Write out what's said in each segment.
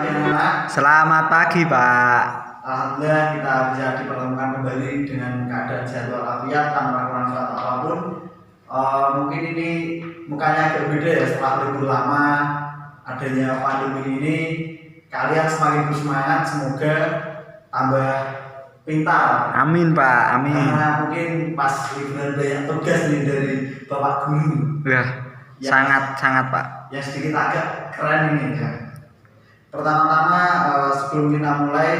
pagi anak-anak. Selamat pagi, Pak. Alhamdulillah kita bisa dipertemukan kembali dengan keadaan sehat walafiat tanpa kurang suatu apapun. Mungkin ini mukanya agak beda ya setelah libur lama adanya pandemi ini. Kalian semakin bersemangat, semoga tambah pintar. Amin, Pak. Amin. Karena mungkin pas liburan banyak tugas nih dari Bapak Guru. Ya, sangat Pak. Ya sedikit agak keren ini ya. Pertama-tama sebelum kita mulai,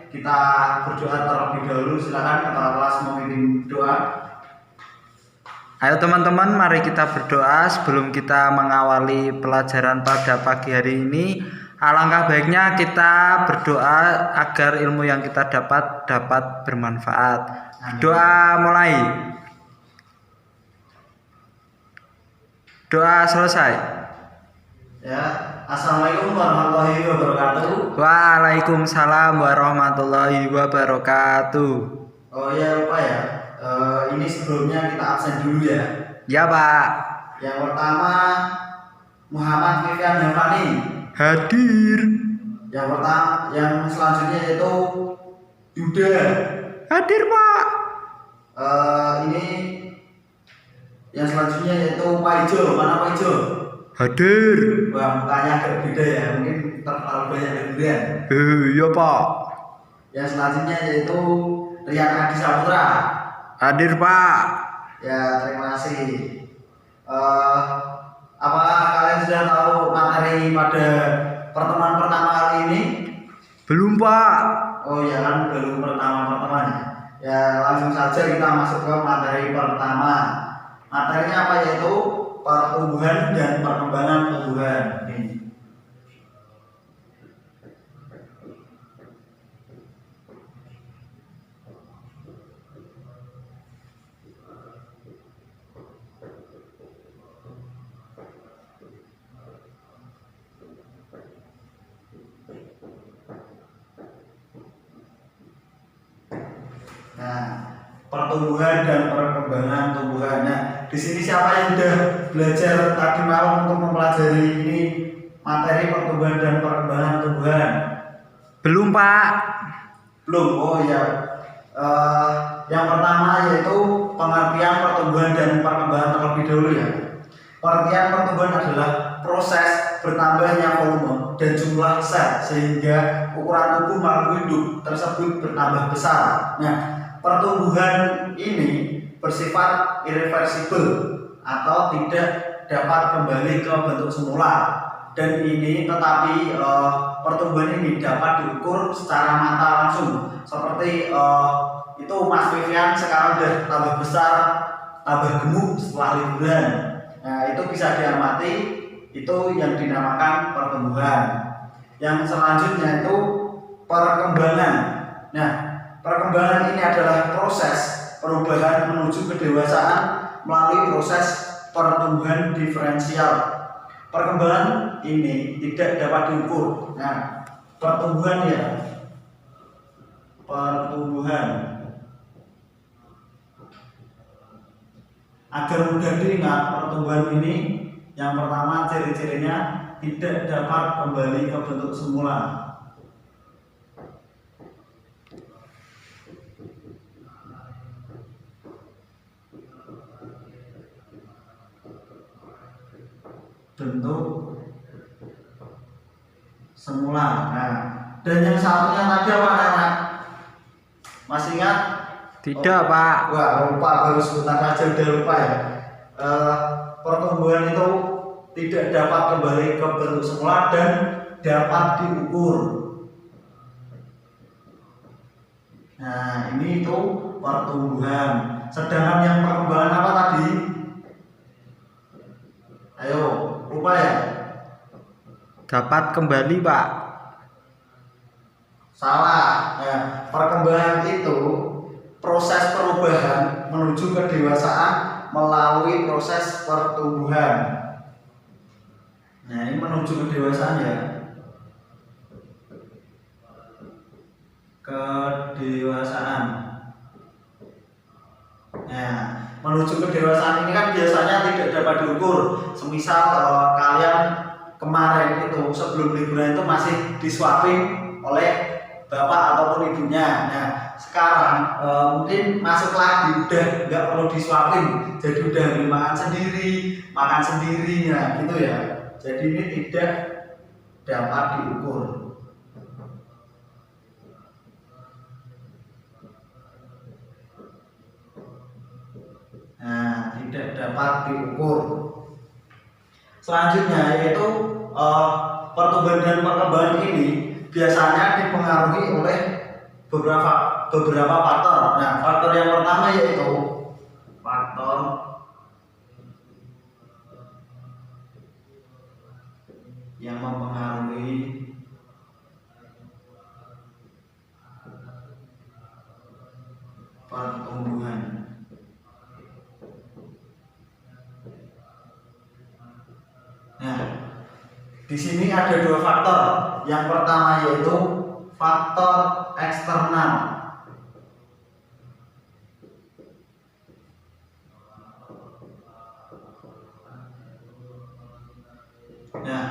kita berdoa terlebih dahulu. Silakan kepala kelas memimpin doa. Ayo teman-teman, mari kita berdoa sebelum kita mengawali pelajaran pada pagi hari ini. Alangkah baiknya kita berdoa agar ilmu yang kita dapat bermanfaat. Doa mulai. Doa selesai. Ya, assalamualaikum warahmatullahi wabarakatuh. Waalaikumsalam warahmatullahi wabarakatuh. Oh ya lupa ya. Ini sebelumnya kita absen dulu ya. Ya, Pak. Yang pertama Muhammad Vivian Yafani. Hadir. Yang selanjutnya yaitu Yuda. Hadir, Pak. Ini yang selanjutnya yaitu Pak Ijo. Mana Pak Ijo? Hadir. Wah, mukanya agak beda ya, mungkin terlalu banyak liburan. Iya, Pak. Yang selanjutnya yaitu Rian Adi Saputra. Hadir, Pak. Ya, terima kasih. Apakah kalian sudah tahu materi pada pertemuan pertama kali ini? Belum, Pak. Oh ya kan, belum pertama-pertamanya. Ya, langsung saja kita masuk ke materi pertama. Materinya apa, yaitu pertumbuhan dan perkembangan tumbuhan. Ini. Nah, pertumbuhan dan perkembangan tumbuhan. Nah, di sini siapa yang sudah belajar tadi malam untuk mempelajari ini materi pertumbuhan dan perkembangan tumbuhan? Belum, Pak. Belum. Oh ya. Yang pertama yaitu pengertian pertumbuhan dan perkembangan terlebih dahulu ya. Pengertian pertumbuhan adalah proses bertambahnya volume dan jumlah sel sehingga ukuran tubuh makhluk hidup tersebut bertambah besar. Nah, pertumbuhan ini bersifat irreversible atau tidak dapat kembali ke bentuk semula, dan ini tetapi pertumbuhan ini dapat diukur secara mata langsung seperti itu Mas Vivian sekarang udah tambah besar, tambah gemuk setelah liburan. Nah, itu bisa diamati, itu yang dinamakan pertumbuhan. Yang selanjutnya itu perkembangan. Nah, perkembangan ini adalah proses perubahan menuju kedewasaan melalui proses pertumbuhan diferensial. Perkembangan ini tidak dapat diukur. Nah, pertumbuhan ya. Pertumbuhan. Agar mudah diingat, pertumbuhan ini yang pertama ciri-cirinya tidak dapat kembali ke bentuk semula. Bentuk semula. Nah, dan yang satunya tadi apa anak? Masih ingat? Tidak, Pak. Wah, lupa, baru sebentar saja udah lupa ya. Pertumbuhan itu tidak dapat kembali ke bentuk semula dan dapat diukur. Nah, ini itu pertumbuhan. Sedangkan yang perkembangan apa tadi? Ayo, lupa ya? Dapat kembali, Pak. Salah. Nah, perkembangan itu proses perubahan menuju kedewasaan melalui proses pertumbuhan. Nah, ini menuju kedewasaan ya. Kedewasaan. Nah, menuju kedewasaan ini kan biasanya tidak dapat diukur. Semisal kalian kemarin itu sebelum liburan itu masih disuapin oleh bapak ataupun ibunya. Nah sekarang mungkin masuk lagi udah nggak perlu disuapin, jadi udah makan sendiri ya gitu ya. Jadi ini tidak dapat diukur. Nah, tidak dapat diukur. Selanjutnya yaitu pertumbuhan dan perkembangan ini biasanya dipengaruhi oleh beberapa faktor. Nah, faktor yang pertama yaitu faktor yang mempengaruhi pertumbuhan. Nah, di sini ada dua faktor. Yang pertama yaitu faktor eksternal. Nah,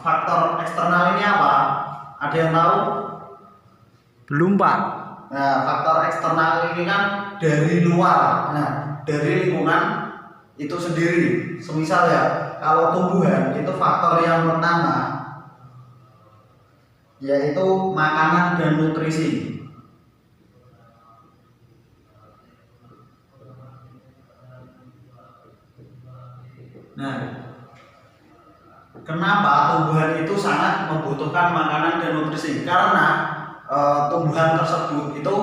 faktor eksternal ini apa? Ada yang tahu? Belum, Pak. Nah, faktor eksternal ini kan dari luar. Nah, dari lingkungan itu sendiri. Semisal ya, kalau tumbuhan itu faktor yang pertama yaitu makanan dan nutrisi. Nah, kenapa tumbuhan itu sangat membutuhkan makanan dan nutrisi? Karena tumbuhan tersebut itu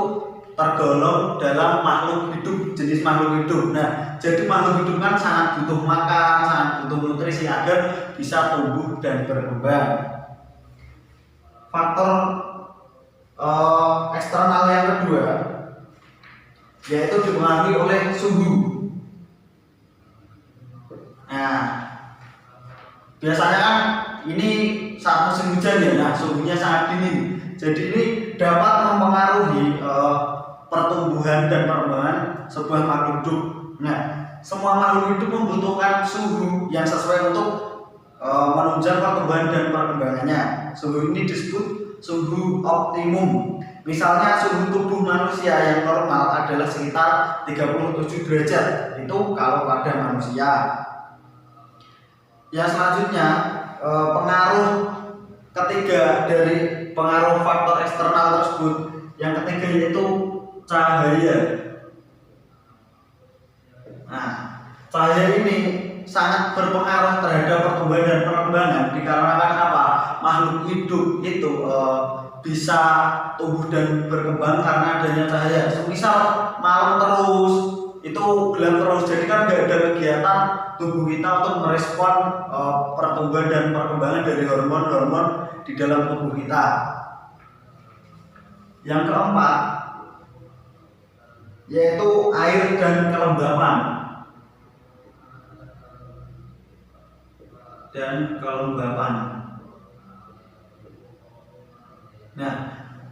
tergolong dalam makhluk hidup, jenis makhluk hidup. Nah, jadi makhluk hidup kan sangat butuh makan, sangat butuh nutrisi agar bisa tumbuh dan berkembang. Faktor eksternal yang kedua yaitu dipengaruhi oleh suhu. Nah, biasanya kan ini saat musim hujan ya, nah suhunya sangat dingin. Jadi ini dapat mempengaruhi pertumbuhan dan perkembangan sebuah makhluk hidup. Nah, semua makhluk hidup membutuhkan suhu yang sesuai untuk menunjang pertumbuhan dan perkembangannya. Suhu ini disebut suhu optimum. Misalnya suhu tubuh manusia yang normal adalah sekitar 37 derajat. Itu kalau pada manusia. Yang selanjutnya pengaruh ketiga dari pengaruh faktor eksternal tersebut, yang ketiga yaitu cahaya. Nah, cahaya ini sangat berpengaruh terhadap pertumbuhan dan perkembangan dikarenakan apa? Makhluk hidup itu bisa tumbuh dan berkembang karena adanya cahaya. Misal malam terus, itu gelap terus, jadi kan nggak ada kegiatan tubuh kita untuk merespon pertumbuhan dan perkembangan dari hormon-hormon di dalam tubuh kita. Yang keempat yaitu air dan kelembapan. Nah,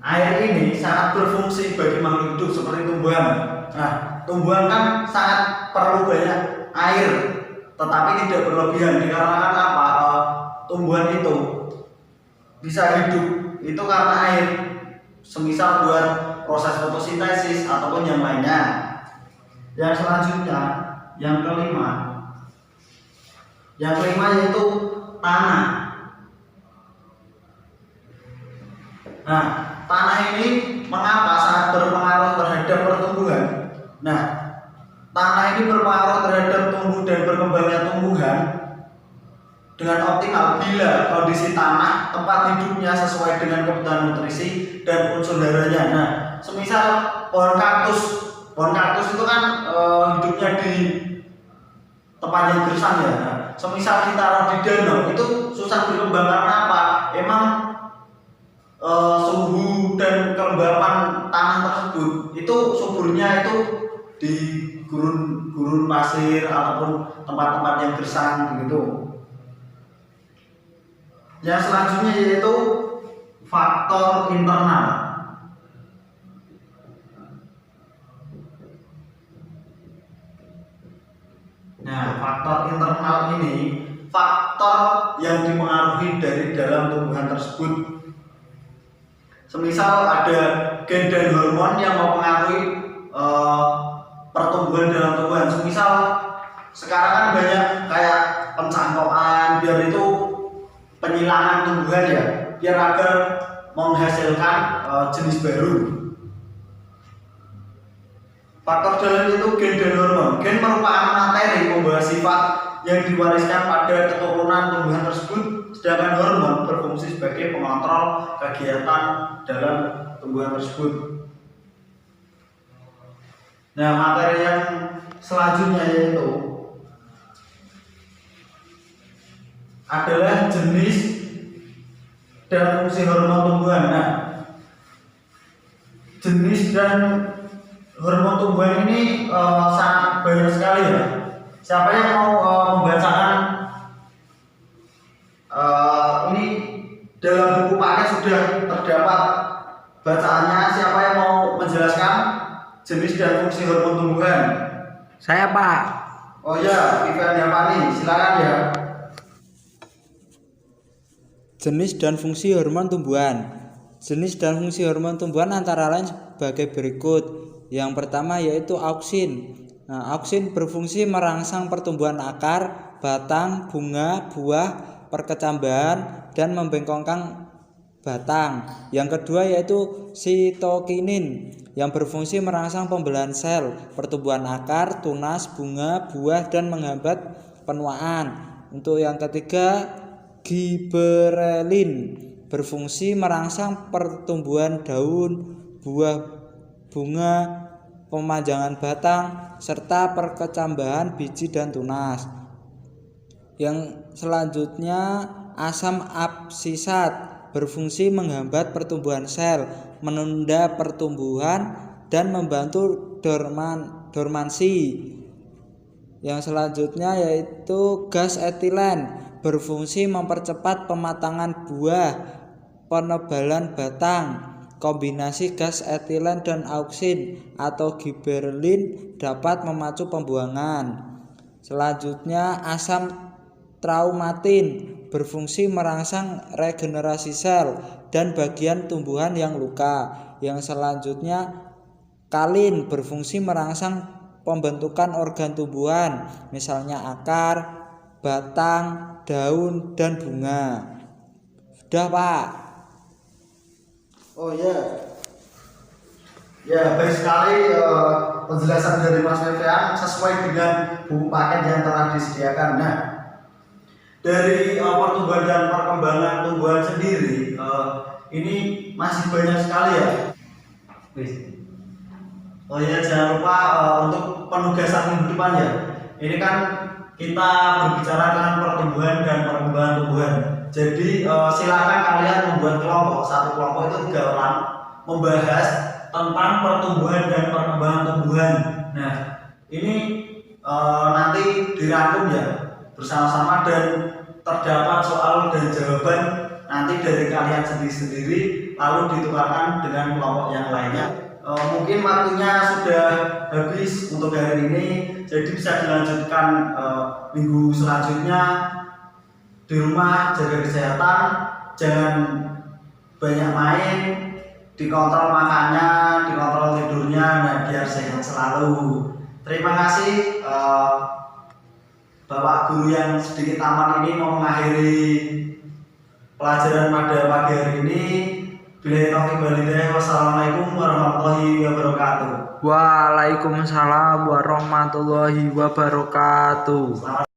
air ini sangat berfungsi bagi makhluk hidup seperti tumbuhan. Nah, tumbuhan kan sangat perlu banyak air, tetapi tidak berlebihan dikarenakan apa? Tumbuhan itu bisa hidup itu karena air, semisal buat proses fotosintesis ataupun yang lainnya. Yang selanjutnya, yang kelima yaitu tanah. Nah, tanah ini mengapa sangat berpengaruh terhadap pertumbuhan? Nah, tanah ini berpengaruh terhadap tumbuh dan berkembangnya tumbuhan dengan optimal bila kondisi tanah tempat hidupnya sesuai dengan kebutuhan nutrisi dan unsur haranya. Nah, semisal pohon kaktus itu kan hidupnya di tempat yang gersang ya. Nah, semisal kita taruh di danau itu susah berkembang karena apa? Emang suhu dan kelembapan tanah tersebut itu suburnya itu di gurun pasir ataupun tempat-tempat yang gersang begitu. Yang selanjutnya yaitu faktor internal. Nah, faktor internal ini faktor yang dipengaruhi dari dalam tumbuhan tersebut. Semisal ada gen dan hormon yang mempengaruhi pertumbuhan dalam tumbuhan. Semisal sekarang kan banyak kayak pencangkokan biar itu penyilangan tumbuhan ya, biar agar menghasilkan jenis baru. Faktor dalam itu gen dan hormon. Gen merupakan materi pembawa sifat yang diwariskan pada keturunan tumbuhan tersebut, sedangkan hormon berfungsi sebagai pengontrol kegiatan dalam tumbuhan tersebut. Nah, materi yang selanjutnya yaitu adalah jenis dan fungsi hormon tumbuhan. Nah, jenis dan hormon tumbuhan ini sangat banyak sekali ya. Siapa yang mau membacakan ini dalam buku paket sudah terdapat bacaannya. Siapa yang mau menjelaskan jenis dan fungsi hormon tumbuhan? Saya, Pak. Oh ya, Vivian Yapani, silakan ya. Jenis dan fungsi hormon tumbuhan. Jenis dan fungsi hormon tumbuhan antara lain sebagai berikut. Yang pertama yaitu auksin. Nah, auksin berfungsi merangsang pertumbuhan akar, batang, bunga, buah, perkecambahan, dan membengkokkan batang. Yang kedua yaitu sitokinin yang berfungsi merangsang pembelahan sel, pertumbuhan akar, tunas, bunga, buah, dan menghambat penuaan. Untuk yang ketiga, giberelin berfungsi merangsang pertumbuhan daun, buah, bunga, pemanjangan batang, serta perkecambahan biji dan tunas. Yang selanjutnya, asam absisat berfungsi menghambat pertumbuhan sel, menunda pertumbuhan, dan membantu dormansi. Yang selanjutnya yaitu gas etilen berfungsi mempercepat pematangan buah, penebalan batang. Kombinasi gas etilen dan auksin atau giberelin dapat memacu pembuangan. Selanjutnya, asam traumatin berfungsi merangsang regenerasi sel dan bagian tumbuhan yang luka. Yang selanjutnya, kalin berfungsi merangsang pembentukan organ tumbuhan, misalnya akar, batang, daun, dan bunga. Sudah, Pak. Oh ya, ya baik sekali penjelasan dari Mas Fefian sesuai dengan buku paket yang telah disediakan. Nah, dari pertumbuhan dan perkembangan tumbuhan sendiri ini masih banyak sekali ya. Oh ya, jangan lupa untuk penugasan minggu depan ya. Ini kan kita berbicara tentang pertumbuhan dan perkembangan tumbuhan. Jadi silakan kalian membuat kelompok, satu kelompok itu 3 orang, membahas tentang pertumbuhan dan perkembangan tumbuhan. Nah, ini nanti dirangkum ya bersama-sama dan terdapat soal dan jawaban nanti dari kalian sendiri-sendiri lalu ditukarkan dengan kelompok yang lainnya. Mungkin waktunya sudah habis untuk hari ini, jadi bisa dilanjutkan minggu selanjutnya. Di rumah jaga kesehatan, jangan banyak main, dikontrol makannya, dikontrol tidurnya, nah biar sehat selalu. Terima kasih Bapak Guru yang sedikit taman ini mau mengakhiri pelajaran pada pagi hari ini. Billahi taufiq wal hidayah. Wassalamualaikum warahmatullahi wabarakatuh. Waalaikumsalam warahmatullahi wabarakatuh. Selamat